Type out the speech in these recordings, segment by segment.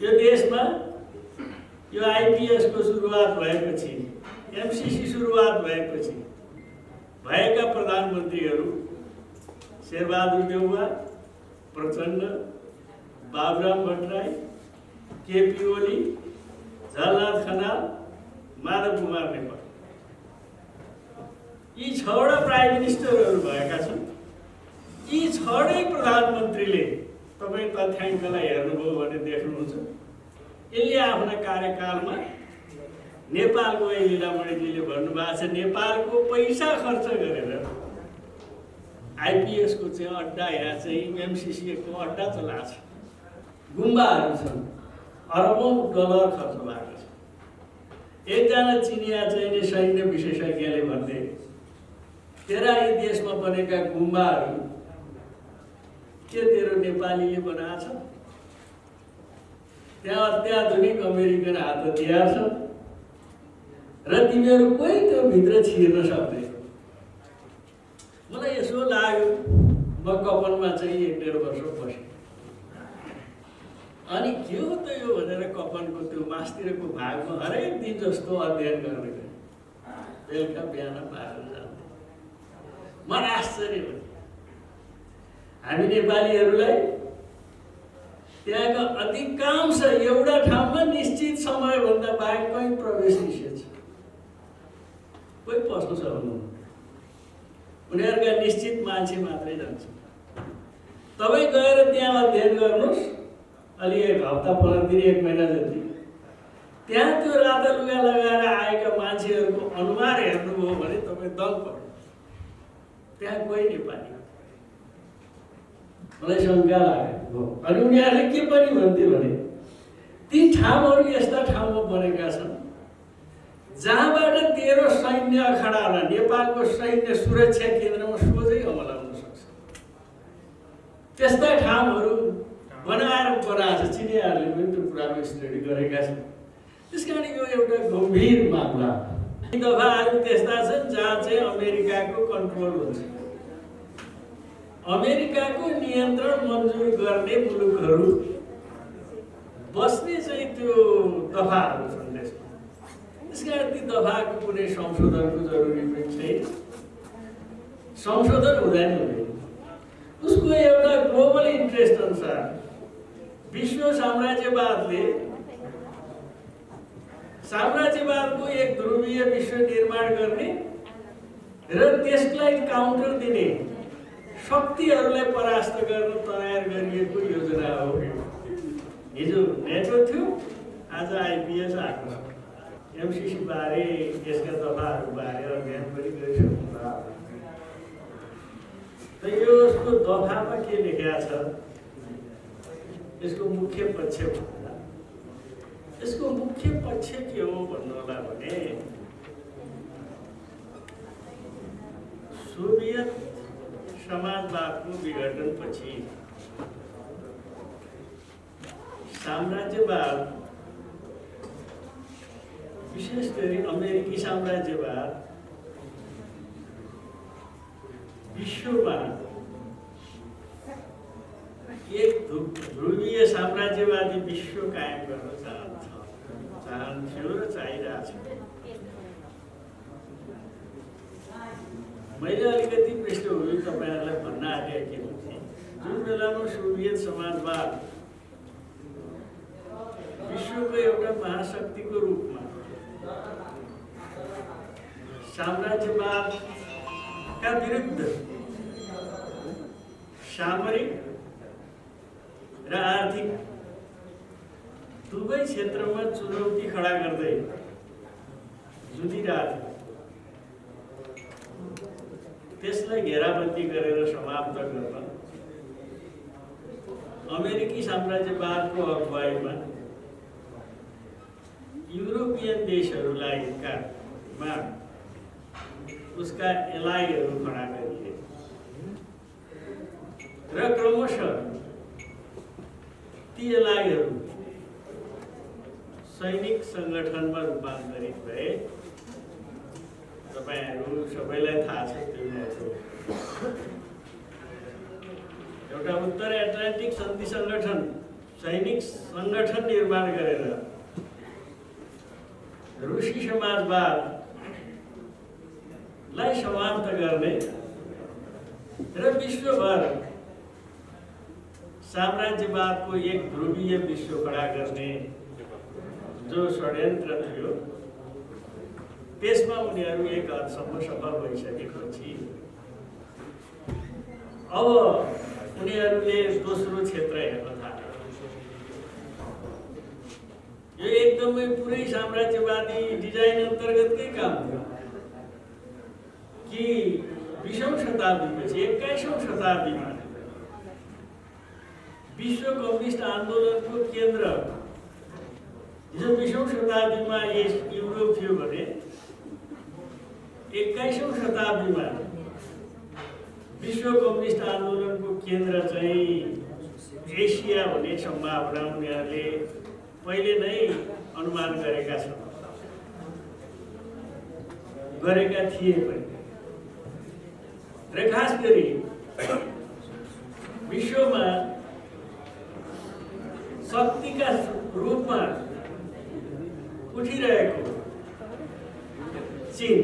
यो देशमा यो आइपिएस को सुरुवात भएपछि, एमसिसी सुरुवात भएपछि भएका प्रधानमन्त्रीहरू शेरबहादुर देउवा, प्रचण्ड, बाबुराम भट्टराई, केपी ओली, झलनाथ खनाल, माधव कुमार नेपाल, यी 6वटा प्राइम मिनिस्टरहरू भएका छन्। यी 6वटै प्रधानमन्त्रीले तपाईँ तथ्याङ्कलाई हेर्नुभयो भने देख्नुहुन्छ, यसले आफ्ना कार्यकालमा नेपालको लीलामणिजीले भन्नुभएको छ, नेपालको पैसा खर्च गरेर आइपिएस को चाहिँ अड्डा या चाहिँ एमसिसी को अड्डा चलाएको छ। गुम्बाहरू छन्, अरबौं डलर खर्च भएको छ। एकजना चिनिया चाहिँ सैन्य विशेषज्ञले भन्थे, तेरा यी देशमा बनेका गुम्बाहरू के तेरो नेपालीले बनाएको छ? त्यहाँ अत्याधुनिक अमेरिकन हात हतियार छ र तिमीहरू कोही त्यो भित्र छिर्न सक्दैन। मलाई यसो लाग्यो, म कपनमा चाहिँ 1.5 वर्ष बसेँ। अनि के हो त यो भनेर कपनको त्यो मास्तिरको भागमा हरेक दिन जस्तो अध्ययन गर्ने गएँ। बेलुका बिहान बाहिर जान्थेँ। म आश्चर्य भएँ, हामी नेपालीहरूलाई त्यहाँका अधिकांश एउटा ठाउँमा निश्चित समयभन्दा बाहेक कहीँ प्रवेश निषेध छ, कोही पस्न सक्नुहुन्न। उनीहरूका निश्चित मान्छे मात्रै जान्छ। तपाईँ गएर त्यहाँ अध्ययन गर्नुहोस्, अलि 1 हप्ता 15 दिन 1 महिना जति, त्यहाँ त्यो रातो लुगा लगाएर आएका मान्छेहरूको अनुहार हेर्नुभयो भने तपाईँ दङ्ग पर्नु। त्यहाँ कोही नेपाली, मलाई शङ्का लाग्यो। अनि उनीहरूले के पनि भन्थे भने ती ठाउँहरू यस्ता ठाउँमा बनेका छन् जहाँबाट तेरो सैन्य अखाडालाई नेपालको सैन्य सुरक्षा केन्द्रमा सोझै हमला हुन सक्छ। त्यस्ता ठाउँहरू बनाएको छ। चिनियाहरूले पनि त्यो कुराको स्टडी गरेका छन्। त्यसकारण यो एउटा गम्भीर मामला। यी दफाहरू त्यस्ता छन् जहाँ चाहिँ अमेरिकाको कन्ट्रोल हुन्छ। अमेरिकाको नियन्त्रण मन्जुर गर्ने मुलुकहरू बस्ने चाहिँ त्यो दफाहरू छन् देशमा। त्यसकारण ती दफाको कुनै संशोधनको जरुरी पनि छैन। संशोधन हुँदैन। उसको एउटा ग्लोबल इन्ट्रेस्ट अनुसार विश्व साम्राज्यवादको एक ध्रुवीय विश्व निर्माण गर्ने र त्यसलाई काउन्टर दिने शक्तिहरूलाई परास्त गर्न तयार गरिएको योजना हो। हिजो नेटो थियो, आज आइपिएस आएको छ। एमसिसी बारे, यसका दफाहरू बारे अध्ययन पनि गरिसक्नुभयो। त यो उसको दफामा के लेखेको छ, यसको मुख्य पक्ष भन्दा यसको मुख्य पक्ष के हो भन्नु होला भने सोभियत समाजवादको विघटनपछि साम्राज्यवाद, विशेष गरी अमेरिकी साम्राज्यवाद विश्वमा एक ध्रुवीय साम्राज्यवादी विश्व कायम गर्न चाहन्थ्यो र चाहिरहेछ। मैले अलिकति पृष्ठभूमि तपाईँहरूलाई भन्न आँटेको थिएँ। जुन बेलामा सोभियत समाजवाद विश्वको एउटा महाशक्तिको रूपमा साम्राज्यवादका विरुद्ध सामरिक र आर्थिक दुवै क्षेत्रमा चुनौती खडा गर्दै जुधिरहेको थियो। त्यसलाई घेराबन्दी गरेर समाप्त गर्न अमेरिकी साम्राज्यवादको अगुवाईमा युरोपियन देशहरूलाई उसका एलाइहरू खडा गरिए र क्रमशः ती एलाइहरू सैनिक संगठनमा रूपान्तरित भए। तपाईहरु सबैलाई थाहा छ त्यो नेटो एउटा उत्तर एटलान्टिक सन्धि संगठन सैनिक संगठन निर्माण गरेर रुसी समाजवादलाई समाप्त गर्ने र विश्वभर साम्राज्यवादको एक ध्रुवीय विश्व खडा गर्ने जो षड्यन्त्र थियो त्यसमा उनीहरू एक हदसम्म सफल भइसकेपछि अब उनीहरूले दोस्रो क्षेत्र हेर्न थाले। यो एकदमै पुरै साम्राज्यवादी डिजाइन अन्तर्गतकै काम हो कि 20औं शताब्दीपछि 21औं शताब्दीमा विश्व कम्युनिस्ट आन्दोलनको केन्द्र हिजो 20औं शताब्दीमा युरोप थियो भने 21औं शताब्दीमा विश्व कम्युनिस्ट आन्दोलनको केन्द्र चाहिँ एसिया हुने सम्भावना उनीहरूले पहिले नै अनुमान गरेका थिए पनि। र खास गरी विश्वमा शक्तिका रूपमा उठिरहेको चीन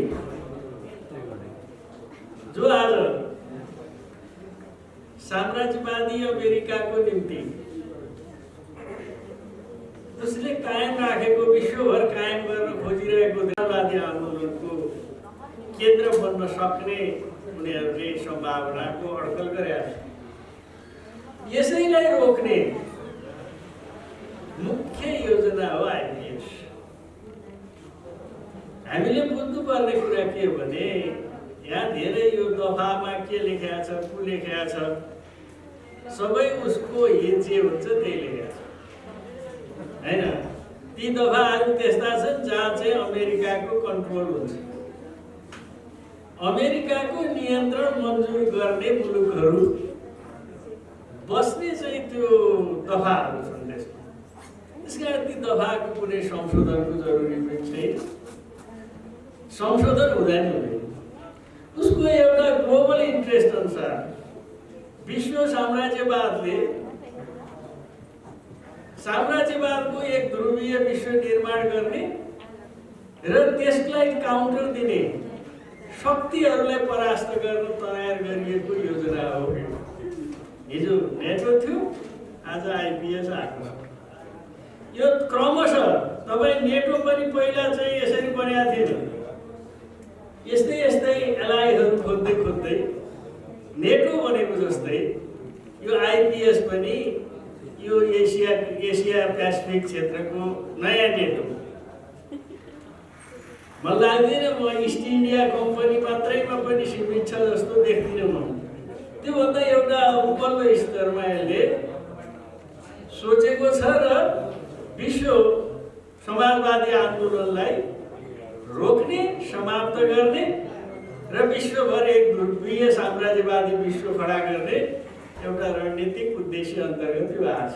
जो आज साम्राज्यवादी अमेरिकाको निम्ति उसले कायम राखेको विश्वभर कायम गर्न खोजिरहेको देशवादी आन्दोलनको केन्द्र बन्न सक्ने उनीहरूले सम्भावनाको अड्कल गरेका छन्। यसैलाई रोक्ने मुख्य योजना हो आइपिएस। हामीले बुझ्नुपर्ने कुरा के हो भने यहाँ धेरै यो दफामा के लेखेको छ को लेखेको छ सबै उसको हित जे हुन्छ त्यही लेखेको छ हैन। ती दफाहरू त्यस्ता छन् जहाँ चाहिँ अमेरिकाको कन्ट्रोल हुन्छ, अमेरिकाको नियन्त्रण मन्जुर गर्ने मुलुकहरू बस्ने चाहिँ त्यो दफाहरू छन् देशमा। त्यसकारण ती दफाको कुनै संशोधनको जरुरी पनि छैन, संशोधन हुँदैन। उसको एउटा ग्लोबल इन्ट्रेस्ट अनुसार विश्व साम्राज्यवादको एक ध्रुवीय विश्व निर्माण गर्ने र त्यसलाई काउन्टर दिने शक्तिहरूलाई परास्त गर्न तयार गरिएको योजना हो। हिजो नेटो थियो, आज आइपिएस आएको छ। यो क्रमशः तपाईँ नेटो पनि पहिला चाहिँ यसरी बनेका थिएन, यस्तै एलाइहरू खोज्दै नेटो बनेको जस्तै यो आइपिएस पनि यो एसिया पेसिफिक क्षेत्रको नयाँ नेटो। मलाई लाग्दैन म इस्ट इन्डिया कम्पनी मात्रैमा पनि सीमित छ जस्तो देख्दिनँ म। त्योभन्दा एउटा उपल्लो स्तरमा यसले सोचेको छ र विश्व समाजवादी आन्दोलनलाई रोक्ने, समाप्त गर्ने र विश्वभर एक ध्रुवीय साम्राज्यवादी विश्व खडा गर्ने एउटा रणनीतिक उद्देश्य अन्तर्गत यो आएको छ।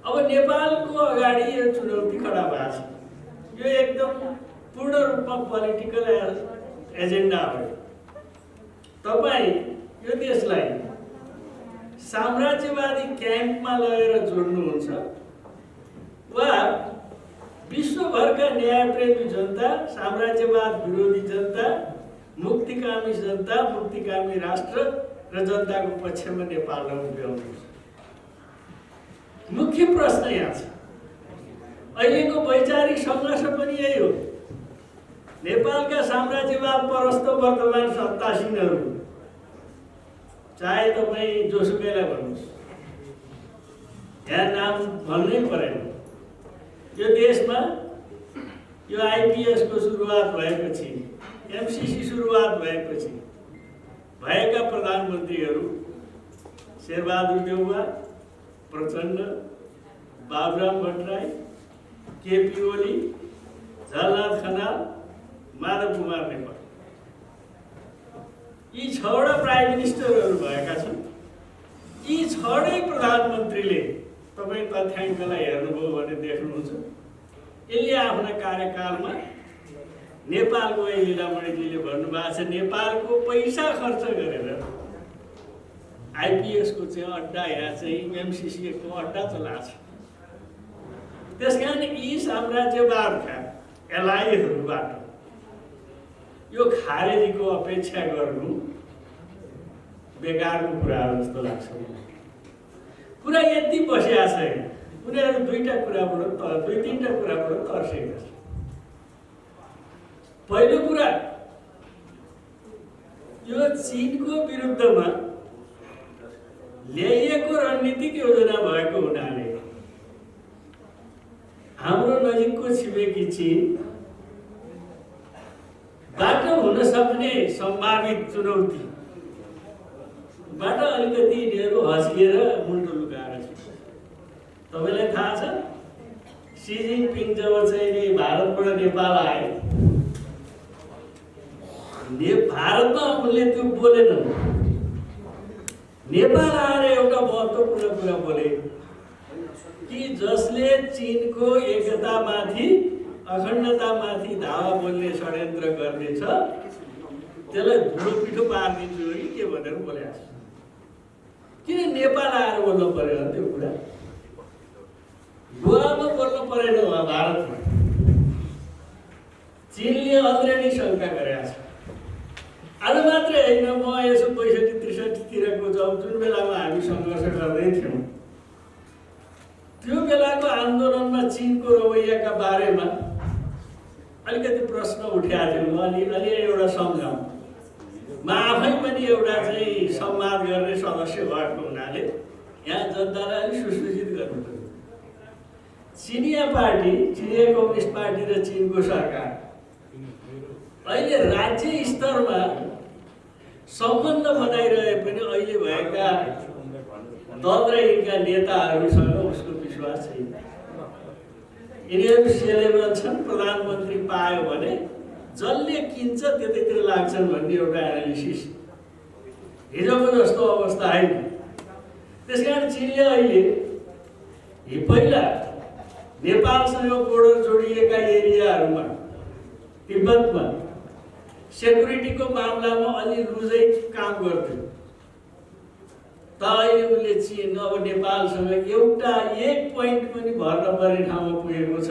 अब नेपालको अगाडि यो चुनौती खडा भएको छ। यो एकदम पूर्ण रूपमा पोलिटिकल एजेन्डा हो। तपाईँ यो देशलाई साम्राज्यवादी क्याम्पमा लगेर जोड्नुहुन्छ वा विश्वभरका न्यायप्रेमी जनता, साम्राज्यवाद विरोधी जनता, मुक्तिकामी जनता, मुक्तिकामी राष्ट्र र जनताको पक्षमा नेपाललाई उभ्याउनुहुन्छ। मुख्य प्रश्न यहाँ छ। अहिलेको वैचारिक सङ्घर्ष पनि यही हो। नेपालका साम्राज्यवाद परस्त वर्तमान सत्तासीनहरू, चाहे तपाईँ जोसुकैलाई भन्नुहोस्, यहाँ नाम भन्नै परेन। यो देशमा यो आइपिएसको सुरुवात भएपछि, एमसिसी सुरुवात भएपछि भएका प्रधानमन्त्रीहरू शेरबहादुर देउवा, प्रचण्ड, बाबुराम भट्टराई, केपी ओली, झलनाथ खनाल, माधव कुमार नेपाल, यी 6वटा प्राइम मिनिस्टरहरू भएका छन्। यी 6वटै प्रधानमन्त्रीले तपाईँ तथ्याङ्कलाई हेर्नुभयो भने देख्नुहुन्छ यसले आफ्ना कार्यकालमा नेपालको लीलामणिजीले भन्नुभएको छ, नेपालको पैसा खर्च गरेर आइपिएस को चाहिँ अड्डा या चाहिँ एमसिसी को अड्डा चलाएको छ। त्यसकारण यी साम्राज्यवादका एलाइहरूबाट यो खारेजीको अपेक्षा गर्नु बेकारको कुरा हो जस्तो लाग्छ। कुरा यति बसिया छैन, उनीहरू दुई तीनटा कुराबाट तर्सेका छन्। पहिलो कुरा, यो चीनको विरुद्धमा ल्याइएको रणनीतिक योजना भएको हुनाले हाम्रो नजिकको छिमेकी चीन बाट हुन सक्ने सम्भावित चुनौती बाट अलिकति यिनीहरू हँसिएर मुन्टो लुकाएर छ। तपाईँलाई थाहा छ सी जिनपिङ जब चाहिँ नि भारतबाट नेपाल आए, भारतमा उनले त्यो बोलेनन्। नेपाल आएर एउटा महत्त्वपूर्ण कुरा बोले कि जसले चीनको एकतामाथि अखण्डतामाथि धावा बोल्ने षड्यन्त्र गर्नेछ त्यसलाई धुलो पिठो पारिदिन्छु कि के भनेर बोलेको छ। किन नेपाल आएर बोल्नु पर्यो त्यो कुरा? गोवामा बोल्नु परेन वा भारतमा? चीनले अलरेडी शङ्का गरेको छ। आज मात्रै होइन, म यसो 65-63 जब जुन बेलामा हामी सङ्घर्ष गर्दै थियौँ त्यो बेलाको आन्दोलनमा चीनको रवैयाका बारेमा अलिकति प्रश्न उठाएको थियो। म अलि एउटा सम्झाउँ, म आफै पनि एउटा चाहिँ संवाद गर्ने सदस्य भएको हुनाले यहाँ जनतालाई अलिक सुसूचित गर्नु पर्यो। चिनिया पार्टी, चिनिया कम्युनिस्ट पार्टी र चीनको सरकार अहिले राज्य स्तरमा सम्बन्ध बनाइरहे पनि अहिले भएका दल र यिनका नेताहरूसँग उसको विश्वास छैन। यिनीहरू सेलेबल छन्, प्रधानमन्त्री पायो भने जसले किन्छ त्यतैतिर लाग्छन् भन्ने एउटा एनालिसिस हिजोको जस्तो अवस्था होइन। त्यसकारण चीनले अहिले पहिला नेपालसँग बोर्डर जोडिएका एरियाहरूमा तिब्बतमा सेक्युरिटीको मामलामा अलि लुजै काम गर्थ्यो। त अहिले उसले चीन अब नेपालसँग एउटा 1 पोइन्ट पनि भर नपर्ने ठाउँमा पुगेको छ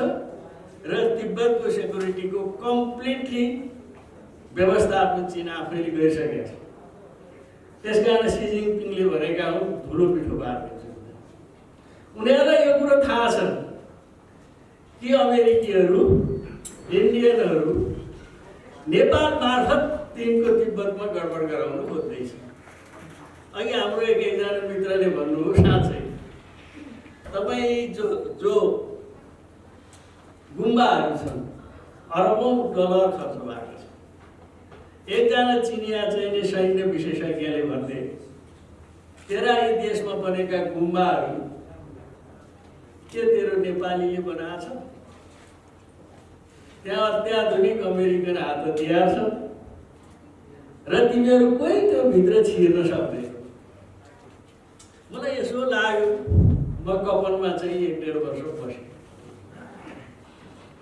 र तिब्बतको सेक्युरिटीको कम्प्लिटली व्यवस्थापन चीन आफैले गरिसकेको छ। त्यसकारण सी जिनपिङले भनेका हुन् धुलो पिठो पारिदिन्छु। उनीहरूलाई यो कुरो थाहा छ कि अमेरिकीहरू, इन्डियनहरू नेपाल मार्फत चीनको तिब्बतमा गडबड गराउन खोज्दैछ। अघि हाम्रो एकजना मित्रले भन्नुभयो, साँच्चै तपाईँ जो गुम्बाहरू छन् अरबौं डलर खर्च भएको छ। एकजना चिनिया चाहिँ सैन्य विशेषज्ञले भन्थे तेरा यी देशमा बनेका गुम्बाहरू के तेरो नेपालीले बनाएको छ? त्यहाँ अत्याधुनिक अमेरिकन हात हतियार छ र तिमीहरू कोही त्यो भित्र छिर्न सक्दैन। मलाई यसो लाग्यो, म कपनमा चाहिँ 1-1.5 वर्ष बसेँ।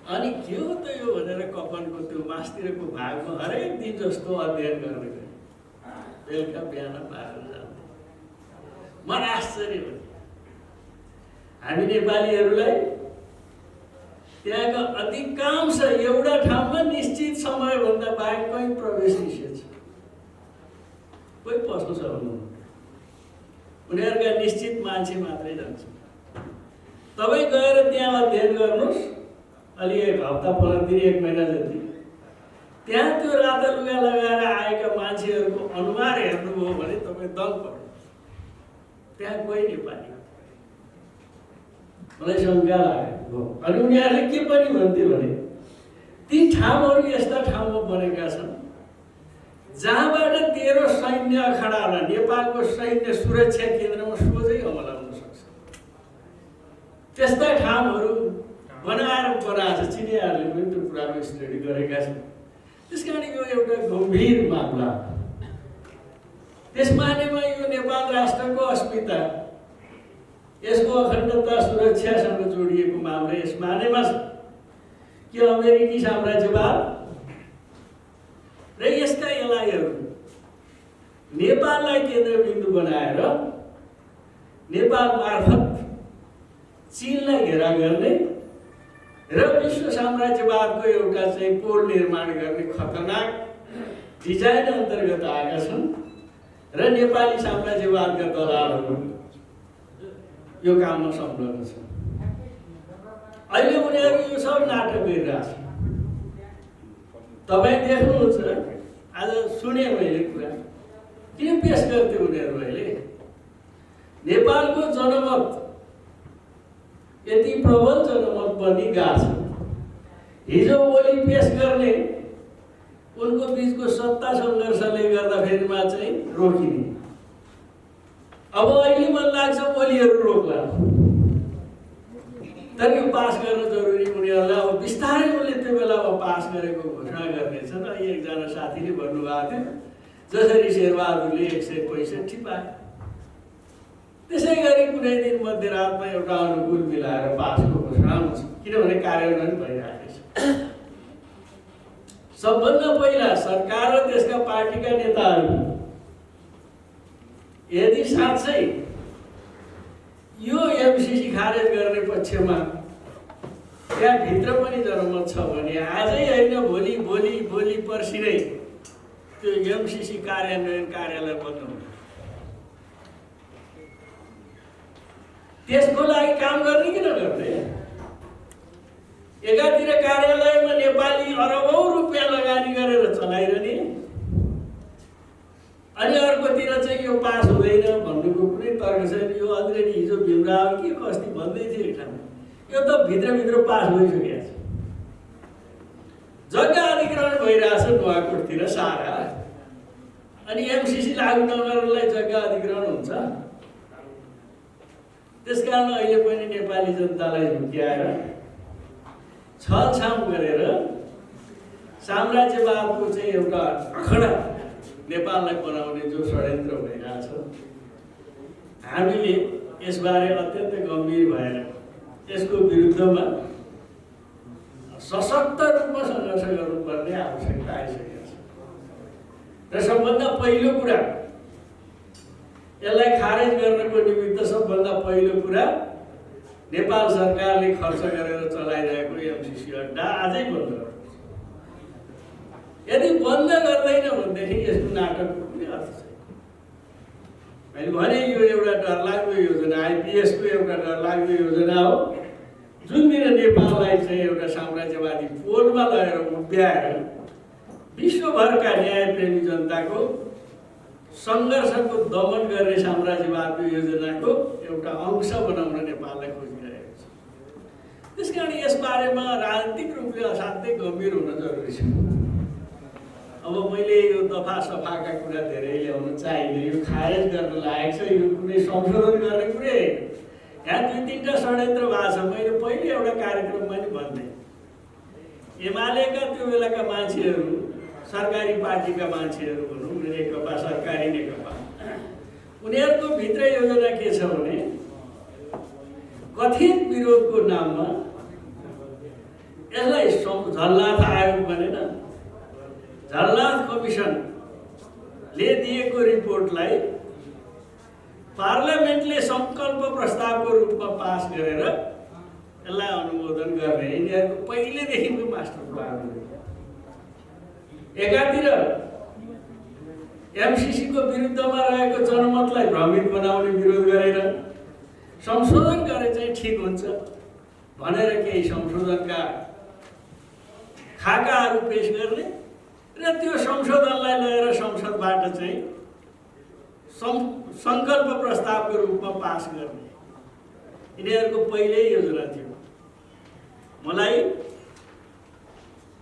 अनि के हो त यो भनेर कपनको त्यो मास्तिरको भागमा हरेक दिन जस्तो अध्ययन गर्ने गएँ। बेलुका बिहान पारेर जान्थेँ। म आश्चर्य भएँ। हामी नेपालीहरूलाई त्यहाँका अधिकांश एउटा ठाउँमा निश्चित समयभन्दा बाहेक कहीँ प्रवेश निषेध छ। कोही पस्नु सक्नुहुन्न। उनीहरूका निश्चित मान्छे मात्रै जान्छ। तपाईँ गएर त्यहाँ अध्ययन गर्नुहोस्, अलि 1 हप्ता 15 दिन 1 महिना जति। त्यहाँ त्यो राता लुगा लगाएर आएका मान्छेहरूको अनुहार हेर्नुभयो भने तपाईँ दङ्ग पर्नु। त्यहाँ कोही नेपाली मलाई शङ्का लाग्यो। अनि उनीहरूले के पनि भन्थ्यो भने ती ठाउँहरू यस्ता ठाउँमा बनेका छन् जहाँबाट तेरो सैन्य अखाडालाई नेपालको सैन्य सुरक्षा केन्द्रमा सोझै हमला हुन सक्छ। त्यस्ता ठाउँहरू बनाएको छ। चिनियाहरूले पनि त्यो कुराको स्टडी गरेका छन्। त्यसकारण यो एउटा गम्भीर मामला। त्यस मानेमा यो नेपाल राष्ट्रको अस्मिता, यसको अखण्डता सुरक्षासँग जोडिएको मामला यस मानेमा छ कि अमेरिकी साम्राज्यवाद र यसका एलाइहरू नेपाललाई केन्द्रबिन्दु बनाएर नेपाल मार्फत चीनलाई घेरा गर्ने र विश्व साम्राज्यवादको एउटा चाहिँ कोड निर्माण गर्ने खतरनाक डिजाइन अन्तर्गत आएका छन् र नेपाली साम्राज्यवादका दलालहरू यो काममा संलग्न छन्। अहिले उनीहरू यो सब नाटक गरिरहेछ। तपाईँ देख्नुहुन्छ, आज सुने मैले कुरा, किन पेश गर्थे उनीहरू अहिले? नेपालको जनमत यति प्रबल जनमत पनि गएको छ। हिजो भोलि पेश गर्ने उनको बीचको सत्ता सङ्घर्षले गर्दाखेरिमा चाहिँ रोकिने। अब अहिले मन लाग्छ भोलिहरू रोक्ला, तर यो पास गर्न जरुरी। उनीहरूलाई अब बिस्तारै उनले त्यो बेलामा पास गरेको घोषणा गर्नेछ। र एकजना साथीले भन्नुभएको थियो, जसरी शेरबहादुरले 165 पाए, त्यसै गरी कुनै दिन मध्यरातमा एउटा अनुकूल मिलाएर पासको घोषणा हुन्छ, किनभने कार्यान्वयन भइरहेको छ। सबभन्दा पहिला सरकार र त्यसका पार्टीका नेताहरू यदि साँच्चै यो एमसीसी खारेज गर्ने पक्षमा त्यहाँभित्र पनि जनमत छ भने आजै होइन भोलि भोलि भोलि पर्सि नै त्यो एमसीसी कार्यान्वयन कार्यालय बन्द हुन्छ। त्यसको लागि काम गर्ने कि नगर्ने? एकातिर कार्यालयमा नेपाली अरबौं रुपियाँ लगानी गरेर चलाइरहने, अनि अर्कोतिर चाहिँ यो पास हुँदैन भन्नुको कुनै तर्क छैन। यो अलरेडी हिजो भीमराव के कस्ती भन्दै थियो ठाउँमा, यो त भित्रभित्र पास भइसकेको छ। जग्गा अधिग्रहण भइरहेछ नुवाकोटतिर सारा, अनि एमसीसी लागू नगर्नलाई जग्गा अधिग्रहण हुन्छ। त्यसकारण अहिले पनि नेपाली जनतालाई झुक्क्याएर छलछाम गरेर साम्राज्यवादको चाहिँ एउटा अखडा नेपाललाई बनाउने जो षड्यन्त्र भइरहेछ, हामीले यसबारे अत्यन्त गम्भीर भएर यसको विरुद्धमा सशक्त रूपमा सङ्घर्ष गर्नुपर्ने आवश्यकता आइसकेको छ। र सबभन्दा पहिलो कुरा, यसलाई खारेज गर्नको निमित्त सबभन्दा पहिलो कुरा, नेपाल सरकारले खर्च गरेर चलाइरहेको एमसीसी अड्डा आजै बन्द गर्नुपर्छ। यदि बन्द गर्दैन भनेदेखि यसको नाटकको कुनै अर्थ छैन। मैले भने यो एउटा डरलाग्दो योजना, आइपिएसको एउटा डरलाग्दो योजना हो, जुन दिन नेपाललाई चाहिँ एउटा साम्राज्यवादी पोलमा लगेर उभ्याएर विश्वभरका न्यायप्रेमी जनताको सङ्घर्षको दमन गर्ने साम्राज्यवादको योजनाको एउटा अंश बनाउन नेपाललाई खोजिरहेको छ। त्यसकारण यसबारेमा राजनीतिक रूपले असाध्यै गम्भीर हुन जरुरी छ। अब मैले यो दफा सफाका कुरा धेरै ल्याउन चाहिँदैन, यो खारेज गर्न लायक छ, यो कुनै संशोधन गर्ने कुरै होइन। यहाँ 2-3टा षड्यन्त्र भएको छ। मैले पहिले एउटा कार्यक्रममा नि भन्दै, एमालेका त्यो बेलाका मान्छेहरू, सरकारी पार्टीका मान्छेहरू भनौँ, नेकपा सरकारी नेकपा, उनीहरूको भित्र योजना के छ भने कथित विरोधको नाममा यसलाई झलनाथ आयोग भनेन, झलनाथ कमिसनले दिएको रिपोर्टलाई पार्लियामेन्टले संकल्प प्रस्तावको रूपमा पास गरेर यसलाई अनुमोदन गर्ने यिनीहरूको पहिलेदेखिको मास्टर प्लान हो। एकातिर एमसीसीको विरुद्धमा रहेको जनमतलाई भ्रमित बनाउने विरोध गरेर संशोधन गरे चाहिँ ठिक हुन्छ भनेर केही संशोधनका खाकाहरू पेश गर्ने र त्यो संशोधनलाई लिएर संसदबाट चाहिँ संकल्प प्रस्तावको रूपमा पास गर्ने यिनीहरूको पहिल्यै योजना थियो। मलाई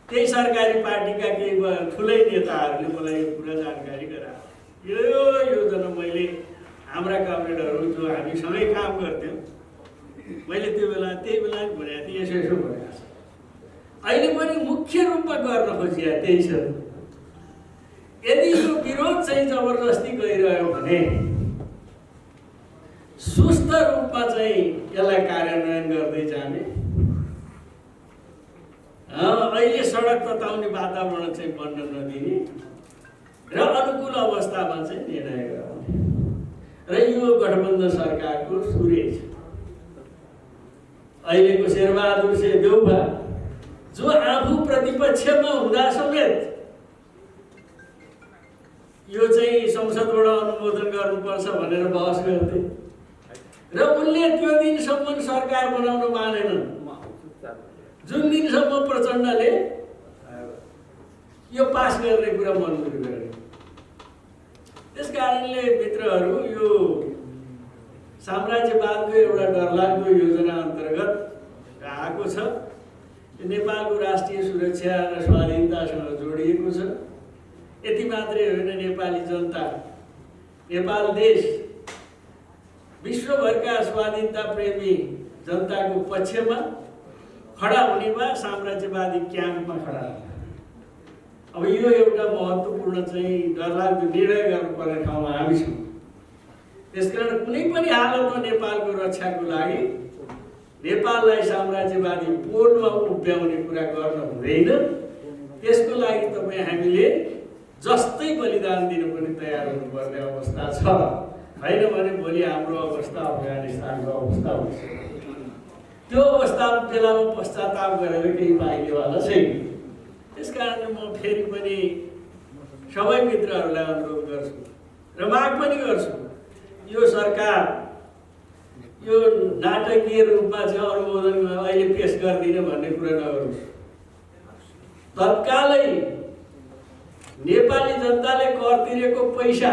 त्यही सरकारी पार्टीका केही ठुलै नेताहरूले मलाई यो कुरा जानकारी गराए। यो योजना मैले हाम्रा कमरेडहरू जो हामीसँगै काम गर्थ्यौँ, मैले त्यही बेला भनेको थिएँ, यसो भनेको छ। अहिले पनि मुख्य रूपमा गर्न खोजिया त्यही छ। यदि यो विरोध चाहिँ जबरजस्ती गइरह्यो भने सुस्त रूपमा चाहिँ यसलाई कार्यान्वयन गर्दै जाने, अहिले सडक तताउने वातावरण चाहिँ बन्न नदिने र अनुकूल अवस्थामा चाहिँ निर्णय गराउने र यो गठबन्धन सरकारको सूर्य छ। अहिलेको शेरबहादुर देउवा जो आफू प्रतिपक्षमा हुँदा समेत यो चाहिँ संसदबाट अनुमोदन गर्नुपर्छ भनेर बहस गर्थे र उनले त्यो दिनसम्म सरकार बनाउन मानेनन् जुन दिनसम्म प्रचण्डले यो पास गर्ने कुरा मन्जुर गरे। त्यस कारणले मित्रहरू यो साम्राज्यवादको एउटा डरलाग्दो योजना अन्तर्गत आएको छ। नेपालको राष्ट्रिय सुरक्षा र स्वाधीनतासँग जोडिएको छ। यति मात्रै होइन, नेपाली जनता, नेपाल देश विश्वभरका स्वाधीनता प्रेमी जनताको पक्षमा खडा हुने वा साम्राज्यवादी क्याम्पमा खडा हुने। अब यो एउटा महत्त्वपूर्ण चाहिँ डरलाग्दो निर्णय गर्नुपर्ने ठाउँमा हामी छौँ। त्यसकारण कुनै पनि हालतमा नेपालको रक्षाको लागि नेपाललाई साम्राज्यवादी पोलमा उभ्याउने कुरा गर्न हुँदैन। त्यसको लागि तपाईँ हामीले जस्तै बलिदान दिनु पनि तयार हुनुपर्ने अवस्था छ। होइन भने भोलि हाम्रो अवस्था अफगानिस्तानको अवस्था हुन्छ। त्यो अवस्था बेलामा पश्चाताप गरेर केही पाइनेवाला छैन। त्यसकारणले म फेरि पनि सबै मित्रहरूलाई अनुरोध गर्छु र माग पनि गर्छु, यो सरकार यो नाटकीय रूपमा चाहिँ अनुमोदन अहिले पेश गर्दिन भन्ने कुरा नगर्नुहोस्। तत्कालै नेपाली जनताले कर तिरेको पैसा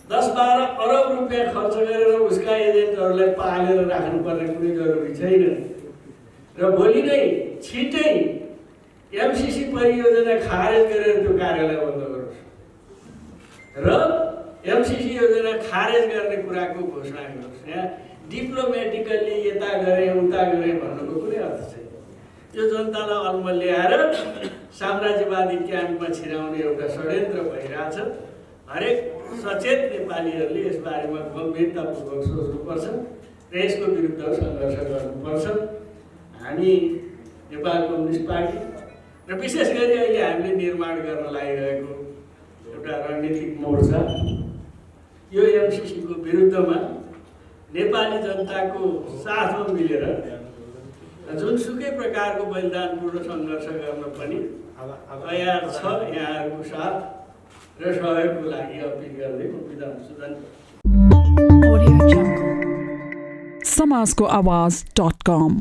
10-12 अरब रुपियाँ खर्च गरेर उसका एजेन्टहरूलाई पालेर राख्नुपर्ने कुनै जरुरी छैन र भोलि नै छिटै एमसिसी परियोजना खारेज गरेर त्यो कार्यालय बन्द गरोस् र एमसिसी योजना खारेज गर्ने कुराको घोषणा गरोस्। यहाँ डिप्लोमेटिकल्ली यता गरे उता गरे भन्नुको कुनै अर्थ छैन। यो जनतालाई अलमल ल्याएर साम्राज्यवादी क्याम्पमा छिराउने एउटा षड्यन्त्र भइरहेछ। हरेक सचेत नेपालीहरूले यसबारेमा गम्भीरतापूर्वक सोच्नुपर्छ र यसको विरुद्ध सङ्घर्ष गर्नुपर्छ। हामी नेपाल कम्युनिस्ट पार्टी र विशेष गरी अहिले हामीले निर्माण गर्न लागिरहेको एउटा रणनीतिक मोर्चा यो एमसिसीको विरुद्धमा नेपाली जनताको साथमा मिलेर जुनसुकै प्रकारको बलिदानपूर्ण सङ्घर्ष गर्न पनि तयार छ। यहाँहरूको साथ र सहयोगको लागि अपिल गर्दै म बिदा हुन्छु। समाजको आवाज.com